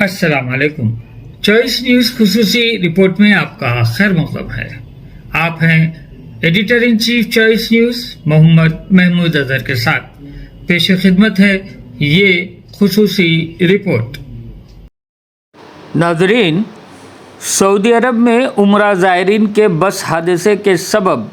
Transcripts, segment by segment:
अस्सलाम वालेकुम। Choice news खुसूसी report में आपका खैर मकदम है। आप हैं editor in chief choice news Mohammad Mahmood Azhar के साथ। पेश खिदमत है ये खुसूसी रिपोर्ट। नाजरीन, सऊदी अरब में उम्रा ज़ायरीन के बस हादसे के सबब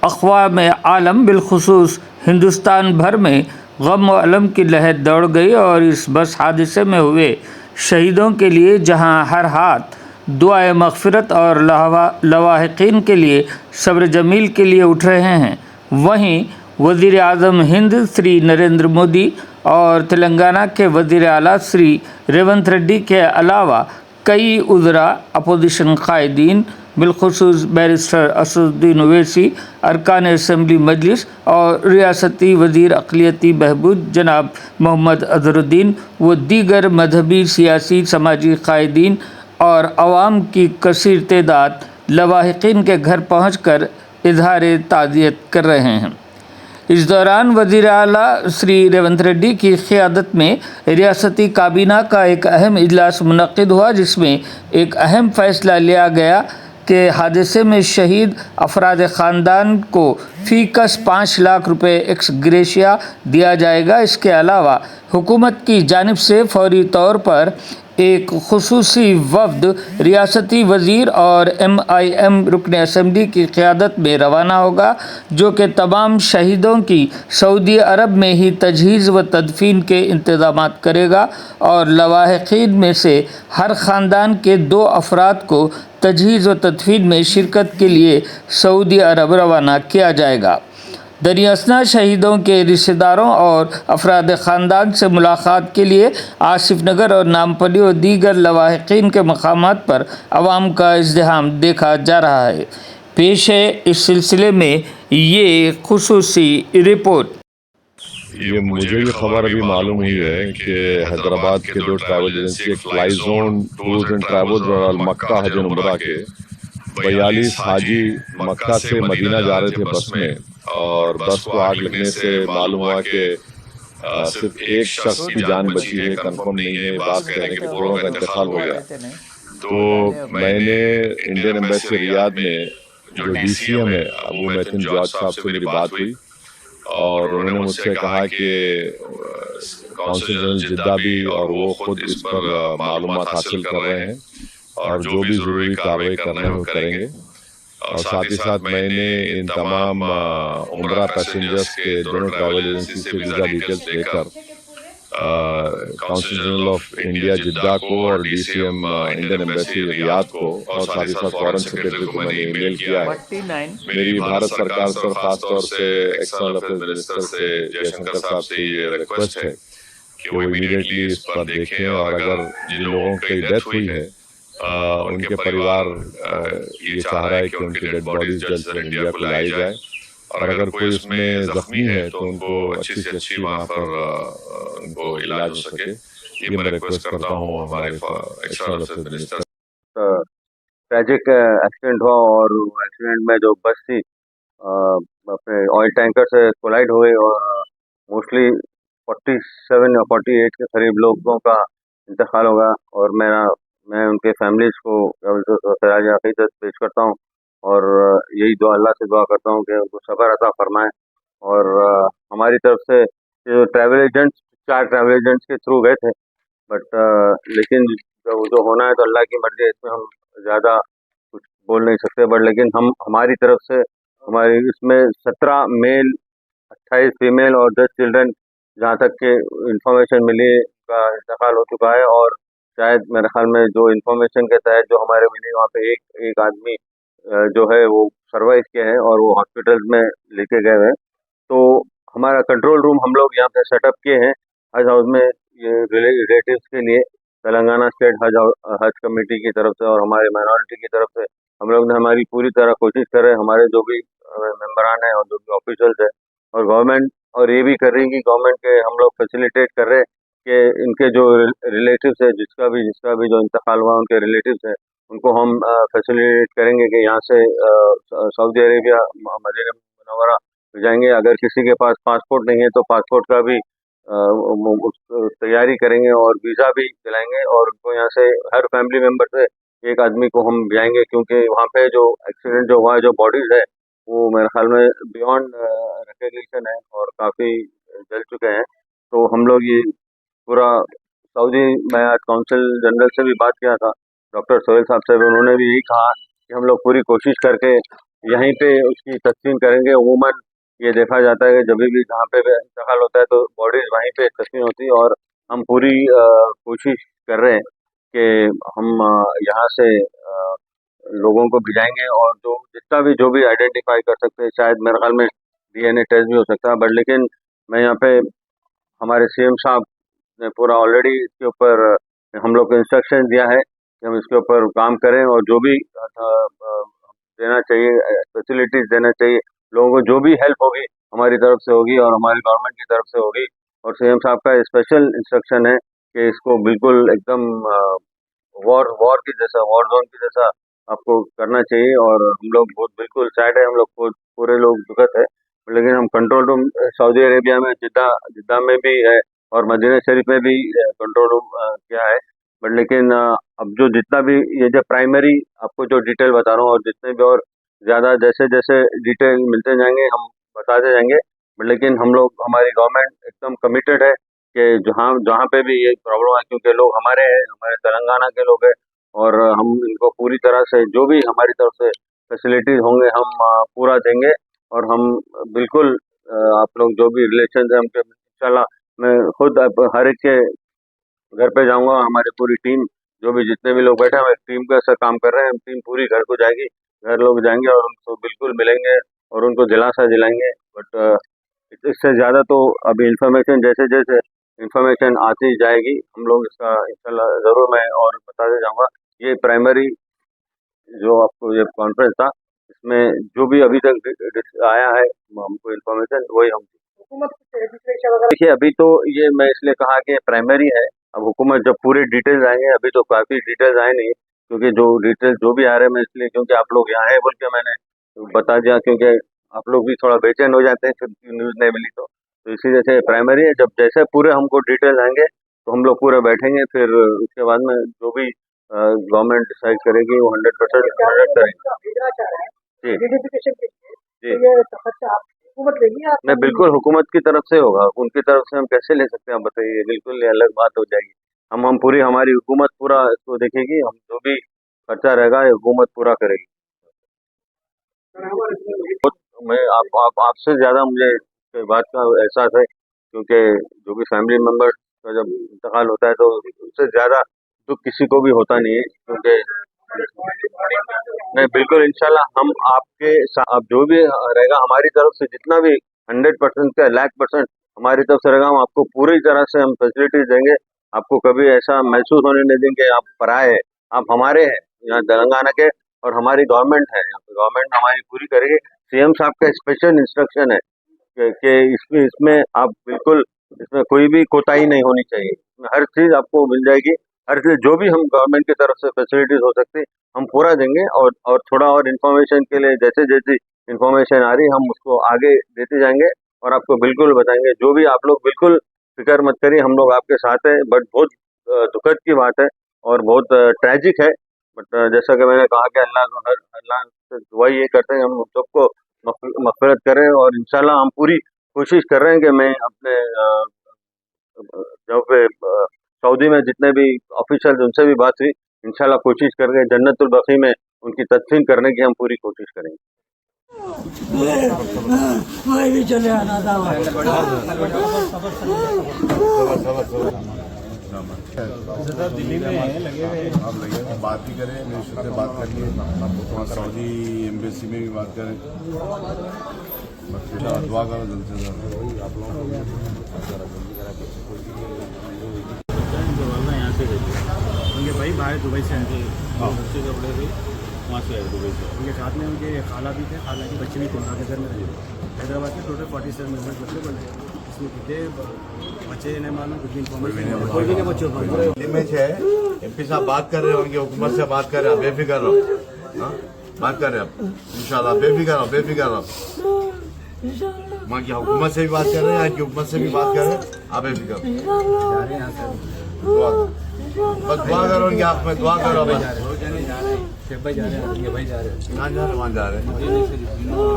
अक़वाम आलम बिलखुसूस हिंदुस्तान भर में गम व अलम की लहर दौड़ गई और इस बस हादसे में हुए शहीदों के लिए जहां हर हाथ दुआए मग़फ़िरत और लवाहिकीन के लिए सब्र जमील के लिए उठ रहे हैं, वहीं वज़ीर आज़म हिंद श्री नरेंद्र मोदी और तेलंगाना के वज़ीर आला श्री रेवंत रेड्डी के अलावा कई उज़रा, अपोजिशन कायदीन, बिलखुसूस बैरिस्टर असदुद्दीन ओवैसी, अरकान असम्बली मजलिस और रियासती वज़ीर अक़लियती बहबूद जनाब मोहम्मद अज़हरुद्दीन व दीगर मजहबी, सियासी, समाजी कायदीन और अवाम की कसीर तादाद लवाहिकीन के घर पहुँच कर इजहार ताज़ियत कर रहे हैं। इस दौरान वज़ीर आला श्री रेवंत रेड्डी की क़ियादत में रियासती काबीना का एक अहम इजलास मुनक़्क़िद हुआ, जिसमें एक अहम फ़ैसला लिया गया कि हादसे में शहीद अफराद ख़ानदान को फ़ीकस 5 लाख रुपए एक्स ग्रेशिया दिया जाएगा। इसके अलावा हुकूमत की जानिब से फ़ौरी तौर पर एक खुसूसी वफ़द रियासती वज़ीर और MIM रुकन असम्बली की क़ियादत में रवाना होगा, जो कि तमाम शहीदों की सऊदी अरब में ही तजहीज़ व तदफ़ीन के इंतज़ामात करेगा और लवाहिकीन में से हर ख़ानदान के 2 अफराद को तजहीज़ व तदफ़ीन में शिरकत के लिए सऊदी अरब रवाना किया जाएगा। दरियासना शहीदों के रिश्तेदारों और अफराद ख़ानदान से मुलाकात के लिए आसिफ नगर और नामपली और दीगर लवाहिकीन के मकामात पर आवाम का इज़्दिहाम देखा जा रहा है। पेश है इस सिलसिले में ये खुसूसी रिपोर्ट। ये मुझे भी खबर अभी मालूम हुई है कि हैदराबाद के 2 ट्रैवल एजेंसी, एक fly zone tours and travels और मक्का हज एंड उम्रा के 42 हाजी मक्का से मदीना जा रहे थे बस में, और बस को आग लगने से मालूम हुआ कि सिर्फ एक शख्स की जान बची है। कंफर्म नहीं है, बात कह रहे हैं कि पूरों का इंतकाल हो गया। तो मैंने इंडियन एम्बेसी रियाद में जो DCM है अबू मैथिन जॉर्ज साहब से मेरी बात हुई और उन्होंने मुझसे कहा कि काउंसिल जनरल जिद्दा भी और वो खुद इस पर मालूमात हासिल कर रहे हैं और जो भी ज़रूरी कार्रवाई करना है वो करेंगे। और साथ ही साथ मैंने इन तमाम उम्रा पैसेंजर्स के दोनों ट्रैवल एजेंसी से वीज़ा डिटेल्स लेकर काउंसिल जनरल ऑफ इंडिया जिद्दा को और DCM इंडियन एम्बेसी रियाद को और साथ ही साथ फॉरेन सेक्रेटरी को मैंने ईमेल किया है। मेरी भारत सरकार से और ख़ास तौर से एक्सटर्नल अफेयर्स मिनिस्टर से जयशंकर साहब से ये रिक्वेस्ट है कि वो इमीडिएटली इस पर देखें और अगर जिन लोगों की डेथ हुई है उनके परिवार ये चाह रहा है कि उनकी डेड बॉडीज जल्द से जल्द इंडिया को लाई जाए, और अगर कोई उसमें ज़ख्मी है तो उनको अच्छी से अच्छी वहाँ पर उनको इलाज हो सके। ये मैं रिक्वेस्ट करता हूँ हमारे external affairs minister. Tragic accident हुआ और एक्सीडेंट में जो बस थी अपने ऑयल टैंकर से कोलाइड हुए और मोस्टली 47 या 48 के करीब लोगों का इंतकाल होगा। और मैं उनके फैमिलीज़ को खराज अक़ीदत पेश करता हूँ और यही दुआ अल्लाह से दुआ करता हूँ कि उनको सब्र अता फरमाएं। और हमारी तरफ से जो ट्रैवल एजेंट्स 4 ट्रैवल एजेंट्स के थ्रू गए थे, बट लेकिन जो होना है तो अल्लाह की मर्ज़ी है, इसमें हम ज़्यादा कुछ बोल नहीं सकते। बट लेकिन हम हमारी तरफ से हमारी इसमें 17 मेल, 28 फीमेल और 10 चिल्ड्रन, जहाँ तक के इंफॉर्मेशन मिली, का इंतकाल हो चुका है। और शायद मेरे ख्याल में जो इंफॉर्मेशन के तहत जो हमारे मिली, वहाँ पे एक आदमी जो है वो सर्वाइव किए हैं और वो हॉस्पिटल में लेके गए हैं। तो हमारा कंट्रोल रूम हम लोग यहाँ पे सेटअप किए हैं हज हाउस में, ये रिलेटिव्स के लिए तेलंगाना स्टेट हज कमेटी की तरफ से और हमारे माइनॉरिटी की तरफ से हम लोग ने हमारी पूरी तरह कोशिश कर रहे हैं, हमारे जो भी मेंबरान हैं और जो भी ऑफिशियल्स हैं और गवर्नमेंट, और ये भी कर रही है कि गवर्नमेंट के हम लोग फैसिलिटेट कर रहे हैं कि इनके जो रिलेटिव्स है, जिसका भी जो इंतकाल हुआ उनके रिलेटिव्स हैं, उनको हम फैसिलिटेट करेंगे कि यहाँ से सऊदी अरेबिया मदीना मुनव्वरा जाएंगे। अगर किसी के पास पासपोर्ट नहीं है तो पासपोर्ट का भी तैयारी करेंगे और वीज़ा भी दिलाएंगे और उनको यहाँ से हर फैमिली मेम्बर से एक आदमी को हम जाएंगे, क्योंकि वहाँ पे जो एक्सीडेंट जो हुआ है, जो बॉडीज है वो मेरे ख्याल में बियॉन्ड रिकग्निशन है और काफ़ी जल चुके हैं। तो हम लोग ये पूरा सऊदी, मैं आज काउंसिल जनरल से भी बात किया था, डॉक्टर सोहेल साहब से भी, उन्होंने भी यही कहा कि हम लोग पूरी कोशिश करके यहीं पे उसकी तस्लीम करेंगे। अमूमन ये देखा जाता है कि जब भी जहाँ पे भी इंतकाल होता है तो बॉडीज वहीं पे तस्लीम होती है और हम पूरी कोशिश कर रहे हैं कि हम यहाँ से लोगों को भिजाएंगे और जो जितना भी जो भी आइडेंटिफाई कर सकते हैं, शायद मेरे ख्याल में डीएनए टेस्ट भी हो सकता है, बट लेकिन मैं यहाँ पे हमारे सीएम साहब ने पूरा ऑलरेडी इसके ऊपर हम लोग को इंस्ट्रक्शन दिया है कि हम इसके ऊपर काम करें और जो भी देना चाहिए, फैसिलिटीज देना चाहिए लोगों को, जो भी हेल्प होगी हमारी तरफ से होगी और हमारी गवर्नमेंट की तरफ से होगी। और सीएम साहब का स्पेशल इंस्ट्रक्शन है कि इसको बिल्कुल एकदम वॉर की जैसा, वॉर जोन की जैसा आपको करना चाहिए। और हम लोग बहुत बिल्कुल सैड है, हम लोग पूरे लोग दुखद है, लेकिन हम कंट्रोल रूम सऊदी अरेबिया में जिद्दा में भी है और मदीना शरीफ में भी कंट्रोल रूम किया है। बट लेकिन अब जो जितना भी ये जो प्राइमरी आपको जो डिटेल बता रहा हूँ और जितने भी और ज़्यादा जैसे जैसे डिटेल मिलते जाएंगे हम बताते जाएंगे। बट लेकिन हम लोग, हमारी गवर्नमेंट एकदम कमिटेड है कि जहाँ जहाँ पे भी ये प्रॉब्लम है, क्योंकि लोग हमारे हैं, हमारे तेलंगाना के लोग हैं और हम इनको पूरी तरह से जो भी हमारी तरफ से फैसिलिटीज होंगे हम पूरा देंगे। और हम बिल्कुल आप लोग जो भी रिलेशन है हमके, इंशाल्लाह मैं खुद हर एक के घर पे जाऊंगा, हमारी पूरी टीम जो भी जितने भी लोग बैठे हैं, हम एक टीम का ऐसा काम कर रहे हैं, टीम पूरी घर को जाएगी, घर लोग जाएंगे और उनको बिल्कुल मिलेंगे और उनको दिलासा दिलाएंगे। बट इससे ज़्यादा तो अभी इंफॉर्मेशन जैसे जैसे इंफॉर्मेशन आती जाएगी हम लोग इसका इंशाल्लाह ज़रूर मैं और बताते जाऊंगा। ये प्राइमरी जो आपको ये कॉन्फ्रेंस था, इसमें जो भी अभी तक आया है हमको इन्फॉर्मेशन वही हम देखिए। अभी तो ये मैं इसलिए कहा कि प्राइमरी है, अब हुकूमत जब पूरे डिटेल्स आएंगे, अभी तो काफ़ी डिटेल्स आए नहीं, क्योंकि जो डिटेल्स जो भी आ रहे हैं मैं इसलिए, क्योंकि आप लोग यहाँ है बोल के मैंने बता दिया, क्योंकि आप लोग भी थोड़ा बेचैन हो जाते हैं फिर न्यूज़ नहीं मिली तो इसी वजह से प्राइमरी है। जब जैसे पूरे हमको डिटेल्स आएंगे तो हम लोग पूरे बैठेंगे, फिर उसके बाद में जो भी गवर्नमेंट डिसाइड करेगी वो 100% करेंगे। जी जी नहीं, बिल्कुल हुकूमत की तरफ से होगा, उनकी तरफ से हम कैसे ले सकते हैं आप बताइए, बिल्कुल ये अलग बात हो जाएगी। हम पूरी, हमारी हुकूमत पूरा इसको देखेगी, हम जो भी खर्चा रहेगा ये हुकूमत पूरा करेगी। मैं आपसे ज़्यादा मुझे इस बात का एहसास है, क्योंकि जो भी फैमिली मेम्बर का जब इंतकाल होता है तो उससे ज़्यादा दुख किसी को भी होता नहीं है, क्योंकि नहीं बिल्कुल इंशाल्लाह हम आपके साथ, आप जो भी रहेगा हमारी तरफ से जितना भी 100% का 1,00,000% हमारी तरफ से रहेगा, हम आपको पूरी तरह से हम फैसिलिटीज देंगे। आपको कभी ऐसा महसूस होने नहीं देंगे आप पराए हैं, आप हमारे हैं, यहाँ तेलंगाना के, और हमारी गवर्नमेंट है, गवर्नमेंट हमारी पूरी करेगी। सीएम साहब का स्पेशल इंस्ट्रक्शन है कि इसमें आप बिल्कुल, इसमें कोई भी कोताही नहीं होनी चाहिए, इसमें हर चीज़ आपको मिल जाएगी, हर चीज़ जो भी हम गवर्नमेंट की तरफ से फैसिलिटीज हो सकती है हम पूरा देंगे। और थोड़ा और इन्फॉर्मेशन के लिए जैसे जैसी इन्फॉर्मेशन आ रही हम उसको आगे देते जाएंगे और आपको बिल्कुल बताएंगे। जो भी आप लोग बिल्कुल फिक्र मत करिए, हम लोग आपके साथ हैं। बट बहुत दुखद की बात है और बहुत ट्रैजिक है, बट जैसा कि मैंने कहा कि अल्लाह से दुआ ये करते हैं हम सबको मग़फ़िरत करें और इंशाल्लाह हम पूरी कोशिश कर रहे हैं कि मैं अपने जो पे सऊदी में जितने भी ऑफिशियल उनसे भी बात हुई, इंशाल्लाह कोशिश करके जन्नतुल बक़ी में उनकी तदफीन करने की हम पूरी कोशिश करेंगे। दिल्ली में लगे हुए आप लगे हुए बात भी करें, मिनिस्टर से बात करिए, वहाँ सऊदी एम्बेसी में भी बात करें, दुआ करो जल्द से जल्द आप लोगों को यहाँ से उनके भाई बाहर दुबई से आए थे, बच्चे कपड़े थे वहाँ से आए दुबई से, उनके साथ में उनके खाला भी थे, खाला के बच्चे भी कोलकाता के घर में रहे। हैदराबाद के टोटल 47 मेम्बर्स बच्चे बने, इसमें कितने बच्चे नहीं मालूम, कुछ कोई भी नहीं बच्चों को इमेज है। एमपी साहब बात कर रहे हैं, उनकी हुकूमत से बात कर रहे हैं, बेफिक्र रहो, बात कर रहे हैं आप इंशाल्लाह, बेफिक्र रहो, बेफिक्र रहो। वहाँ की हुकूमत से भी बात कर रहे हैं, यहाँ की हुकूमत से भी बात कर रहे हैं। आप बेफिक्र दुआ करो, बस दुआ करो उनके आप में, दुआ करो बस। भाई जा रहे हैं, ये भाई जा रहे हैं, कहाँ जा रहे, वहाँ जा रहे हैं।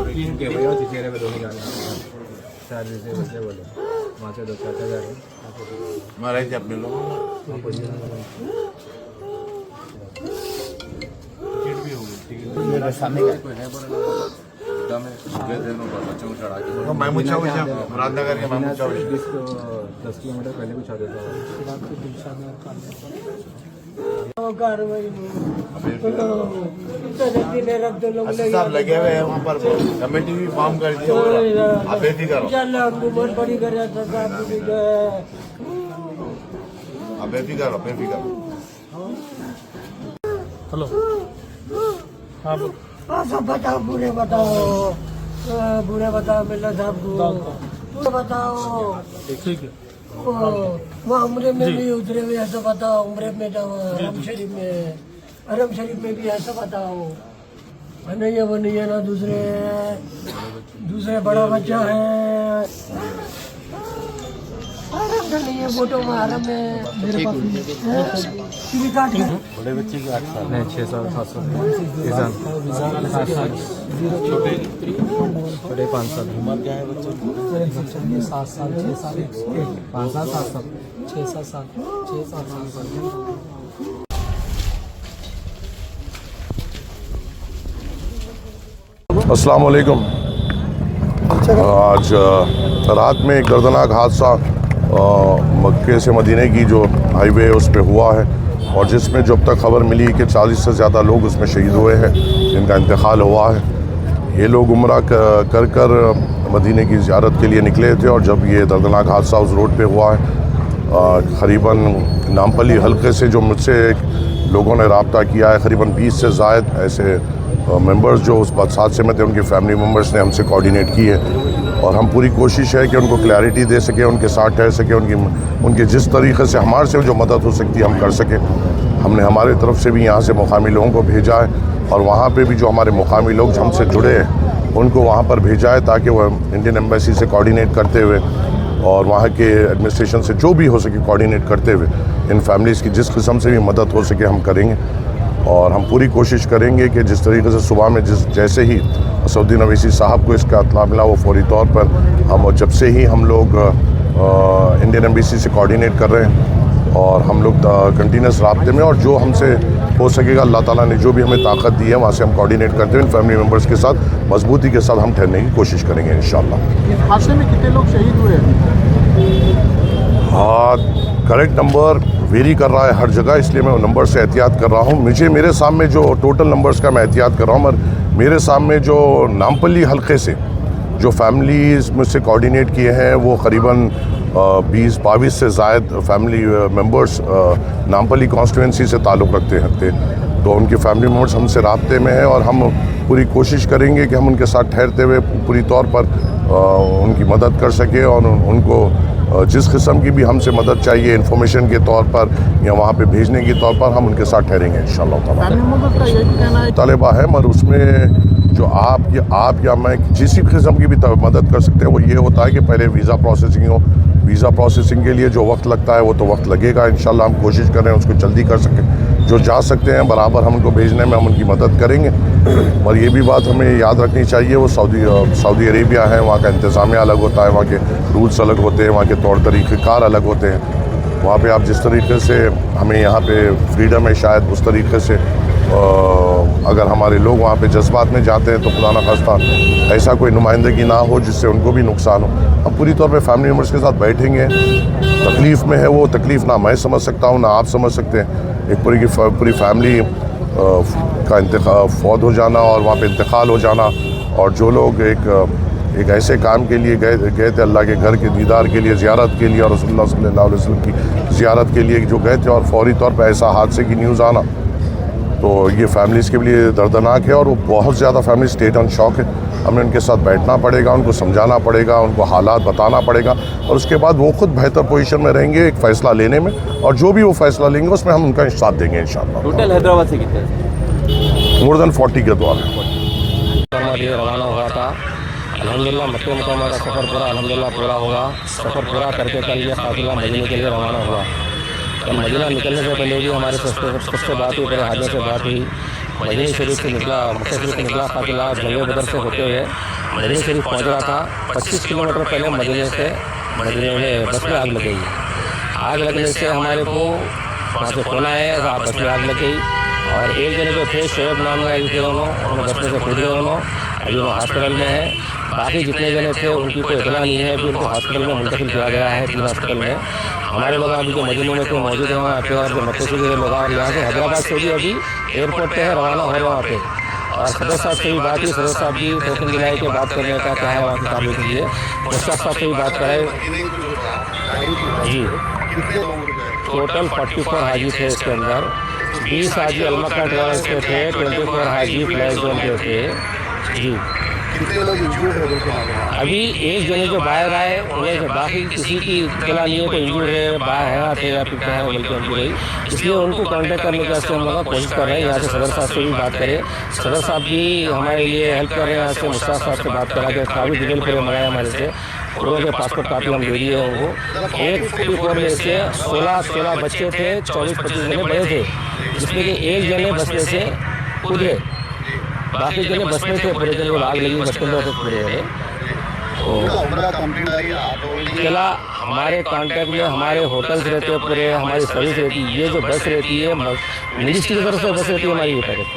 तीन के भैया चेहरे पे दोनों जा रहे हैं, 4 दिन से बच्चे बोले वहाँ से 2 चाचा जा रहे हैं। मैं रहे थे अपने लोग महमूद शाह मुरादनगर के महमूद शाह 10 किलोमीटर पहले कुछ आ देता साहब लगे हुए हैं वहाँ पर, कमेटी भी फॉर्म कर दी है। आप बेफिक्र हो, आप बेफिक्र हो, बेफिक्र हो। हाँ सब बताओ, बुरे बताओ, बुरे बताओ मिल्ला साहब को, बुरे बताओ। ठीक है, वो उम्रे में भी उतरे हुए ऐसा बताओ, उम्रे में जाओ, हरम शरीफ में भी ऐसा बताओ। नहीं है, वो नहीं है ना, दूसरे बड़ा बच्चा है, हरम का नहीं है, फोटो में हरम में मेरे पास बड़े बच्चे की 8 साल नहीं, 6 साल 7 साल, बड़े 5 साल। उम्र क्या है बच्चों की? 7 साल 6 साल 5 साल 7 साल 6 7 साल 6 7 साल। अस्सलाम वालेकुम। आज रात में एक दर्दनाक हादसा मक्के से मदीने की जो हाईवे है उस पे हुआ है, और जिसमें जो अब तक खबर मिली कि 40 से ज़्यादा लोग उसमें शहीद हुए हैं, जिनका इंतकाल हुआ है। ये लोग उम्रा कर मदीने की ज़ियारत के लिए निकले थे, और जब ये दर्दनाक हादसा उस रोड पे हुआ है, क़रीबन नामपल्ली हल्के से जो मुझसे लोगों ने रब्ता किया है, क़रीबन 20 से ज़ायद ऐसे मेंबर्स जो उस हादसे में थे, उनके फैमिली मेंबर्स ने हमसे कोऑर्डिनेट की है, और हम पूरी कोशिश है कि उनको क्लैरिटी दे सकें, उनके साथ ठहर सकें, उनके जिस तरीक़े से हमारे से जो मदद हो सकती है हम कर सकें। हमने हमारे तरफ से भी यहाँ से मुकामी लोगों को भेजा है, और वहाँ पे भी जो हमारे मुकामी लोग हमसे जुड़े हैं उनको वहाँ पर भेजा है, ताकि वह इंडियन एम्बेसी से कोऑर्डिनेट करते हुए और वहाँ के एडमिनिस्ट्रेशन से जो भी हो सके कोऑर्डिनेट करते हुए इन फैमिलीज़ की जिस किस्म से भी मदद हो सके हम करेंगे। और हम पूरी कोशिश करेंगे कि जिस तरीके से सुबह में जैसे ही असदुद्दीन अवैसी साहब को इसका इत्तला मिला, वो फौरी तौर पर हम जब से ही हम लोग इंडियन एम्बेसी से कोऑर्डिनेट कर रहे हैं, और हम लोग कंटिन्यूस राब्ते में, और जो हमसे हो सकेगा अल्लाह ताला ने जो भी हमें ताकत दी है वहाँ से हम कोऑर्डिनेट करते हुए इन फैमिली मेम्बर्स के साथ मजबूती के साथ हम ठहरने की कोशिश करेंगे इंशाअल्लाह। हादसे में कितने लोग शहीद हुए हैं? हाँ, करेक्ट नंबर वेरी कर रहा है हर जगह, इसलिए मैं नंबर से एहतियात कर रहा हूँ। मेरे सामने जो टोटल नंबर्स का मैं एहतियात कर रहा हूँ, मगर मेरे सामने जो नामपल्ली हल्के से जो फैमिलीज़ मुझसे कोऑर्डिनेट किए हैं वो करीबन 20-22 से ज़ायद फैमिली मेंबर्स नामपल्ली कॉन्स्टिट्यूंसी से ताल्लुक़ रखते हैं, तो उनके फैमिली मेम्बर्स हमसे राब्ते में हैं, और हम पूरी कोशिश करेंगे कि हम उनके साथ ठहरते हुए पूरी तौर पर उनकी मदद कर सकें, और उनको जिस किस्म की भी हमसे मदद चाहिए इंफॉर्मेशन के तौर पर या वहाँ पे भेजने के तौर पर हम उनके साथ ठहरेंगे इंशाअल्लाह ताला। तलबा है, मगर उसमें जो आप या मैं जिस किस्म की भी मदद कर सकते हैं वो ये होता है कि पहले वीज़ा प्रोसेसिंग हो। वीज़ा प्रोसेसिंग के लिए जो वक्त लगता है वो तो वक्त लगेगा, इंशाल्लाह हम कोशिश कर रहे हैं उसको जल्दी कर सकें। जो जा सकते हैं बराबर हम उनको भेजने में हम उनकी मदद करेंगे। और ये भी बात हमें याद रखनी चाहिए, वो सऊदी अरेबिया है, वहाँ का इंतज़ामिया अलग होता है, वहाँ के रूल्स अलग होते हैं, वहाँ के तौर तरीक़ेकार अलग होते हैं। वहाँ पे आप जिस तरीके से हमें यहाँ पे फ्रीडम है, शायद उस तरीके से अगर हमारे लोग वहाँ पे जज्बात में जाते हैं तो खुदा न खास्ता ऐसा कोई नुमाइंदगी ना हो जिससे उनको भी नुकसान हो। हम पूरी तौर पे फैमिली मेम्बर्स के साथ बैठेंगे। तकलीफ़ में है वो तकलीफ़ ना मैं समझ सकता हूँ ना आप समझ सकते हैं। एक पूरी फैमिली का फौत हो जाना और वहाँ पे इंतकाल हो जाना, और जो लोग एक ऐसे काम के लिए गए थे अल्लाह के घर के दीदार के लिए, ज़ियारत के लिए और रसूलुल्लाह सल्लल्लाहु अलैहि वसल्लम की ज़ियारत के लिए जो गए थे, और फौरी तौर पे ऐसा हादसे की न्यूज़ आना, तो ये फैमिलीज़ के लिए दर्दनाक है। और वो बहुत ज़्यादा फैमिली स्टेट ऑन शॉक है। हमें उनके साथ बैठना पड़ेगा, उनको समझाना पड़ेगा, उनको हालात बताना पड़ेगा, और उसके बाद वो खुद बेहतर पोजीशन में रहेंगे एक फ़ैसला लेने में, और जो भी वो फ़ैसला लेंगे उसमें हम उनका साथ देंगे इंशाअल्लाह। टोटल हैदराबाद से कितने? मोर देन 40 के द्वारा रवाना हुआ था अल्हम्दुलिल्लाह मक्के मुकर्रमा का सफ़र पूरा अल्हम्दुलिल्लाह पूरा होगा। सफ़र पूरा करके कल ये काफ़िला मदीने के लिए रवाना हुआ। कल मदीना निकलने से पहले भी हमारे सबसे बात हुई, पूरे हाजिर से बात हुई। मदीना शरीफ से निकला, मक्का शरीफ से निकला काफ़िला जंग बदर से होते हुए मदीना शरीफ पहुँच रहा था। 25 किलोमीटर पहले मदीने में बस में आग लग गई। आग लगने से हमारे को वहाँ से फोन आया, बस में आग लग गई और एक जने जो थे शोएब नाम का थे उन्होंने बस में से कूद गए। अभी वो हॉस्पिटल में है। बाकी जितने जने थे उनकी कोई इतला नहीं है। अभी उनको हॉस्पिटल में मुंतकिल किया गया है, 3 हॉस्पिटल में। हमारे लोग अभी जो मदीने में थे मौजूद हैं वहाँ पे, और जो मक्के से लोग और यहाँ से हैदराबाद से भी अभी एयरपोर्ट पे है, रवाना हो रहे वहाँ पे। और सदर साहब से भी बात हुई। सदर साहब भी टोकन दिलाई के बात करने का क्या है वहाँ की कार्रवाई के लिए मुश्ताक साहब से भी बात कराए जी। टोटल 44 हाजी थे इसके अंदर। 20 हाजी अलमक्का ट्रेवल्स के थे, 24 हाजी फ्लैग जोन के थे जी। अभी एक जने जो बाहर आए उन्हें बाकी किसी की इतला नहीं है, कोई इंजूर्ड है, बाहर है या फिर क्या है बल्कि उनकी रही, इसलिए उनको कांटेक्ट करने के वास्ते हम लोग कोशिश कर रहे हैं। यहाँ से सदर साहब से भी बात करें। सदर साहब भी हमारे लिए हेल्प कर रहे हैं। यहाँ से मुश्ताक साहब से बात करा के काफ़ी डिटेल पूरे मंगाए हमारे से। उन्होंने के पासपोर्ट कापी हम दे दिए हैं उनको। एक फोर में से 16 बच्चे थे, 24-25 जने बड़े थे, जिसमें कि एक जने बस में से कूद गए, बाकी जने बस में थे। पूरे जने को आग लगी, बस के अंदर पूरे रहे। चला हमारे कांटेक्ट में हमारे होटल्स रहते हैं, पूरे हमारी सर्विस रहती है। ये जो बस रहती है मिनिस्ट्री की तरफ से बस रहती है हमारी, ये कहते हैं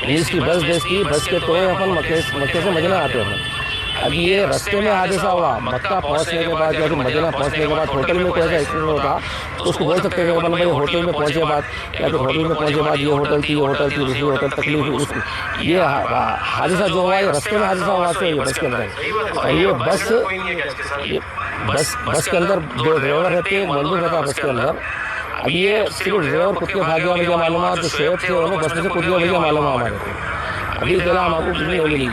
मिनिस्ट्री बस देती है। बस के तो अपन मक्के से मदीना आते हैं अपन। अभी ये रास्ते में हादसा हुआ, मक्का पहुंचने के बाद या फिर मदीना पहुंचने के बाद होटल में कोई ऐसा एक्सीडेंट होता तो उसको बोल सकते हैं कि भाई होटल में पहुंचे बाद या फिर होटल में पहुंचे बाद ये होटल थी दूसरी होटल तकलीफ हुई। ये हादसा जो हुआ रास्ते में हादसा हुआ तो ये बस के अंदर। और ये बस के अंदर जो ड्राइवर रहते हैं मौजूद रहता है बस के अंदर। अब ये सिर्फ ड्राइवर कुछ के भाग गया मुझे मालूम है, जो शोएब थे उन्होंने बस में से कुछ मुझे मालूम है हमारे को। अभी फिलहाल हम आपको कितनी होगी नहीं